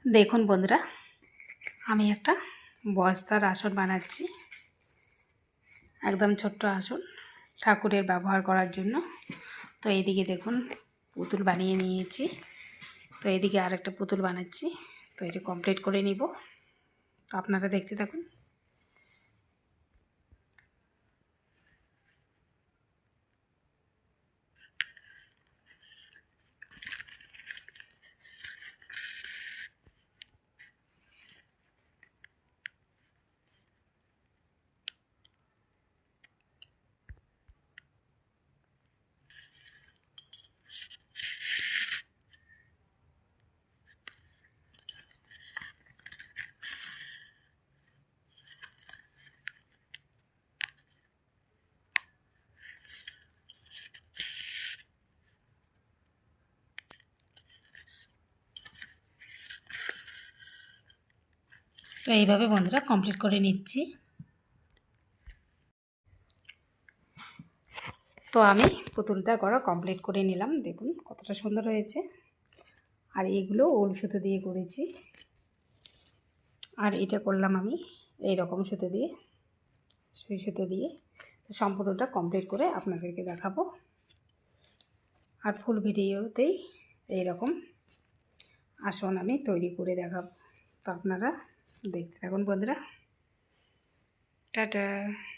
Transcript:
দেখুন বন্ধুরা, আমি একটা বস্তার আসন বানাচ্ছি। একদম ছোট্ট আসন, ঠাকুরের ব্যবহার করার জন্য। তো এইদিকে দেখুন পুতুল বানিয়ে নিয়েছি। তো এইদিকে আরেকটা পুতুল বানাচ্ছি। তো এটা কমপ্লিট করে নিব। তো আপনারা দেখতে থাকুন। তো এইভাবে বন্ধুরা কমপ্লিট করে নিচ্ছি। তো আমি পুতুলটা করা কমপ্লিট করে নিলাম। দেখুন কতটা সুন্দর হয়েছে। আর এগুলো উল সুতো দিয়ে করেছি। আর এটা করলাম আমি এই রকম সুতো দিয়ে, সুই সুতো দিয়ে। তো সম্পূর্ণটা কমপ্লিট করে আপনাদেরকে দেখাবো। আর ফুল ভিডিওতেই এইরকম আসন আমি তৈরি করে দেখাবো। তো আপনারা দেখতে থাকুন বন্ধুরা। টাটা।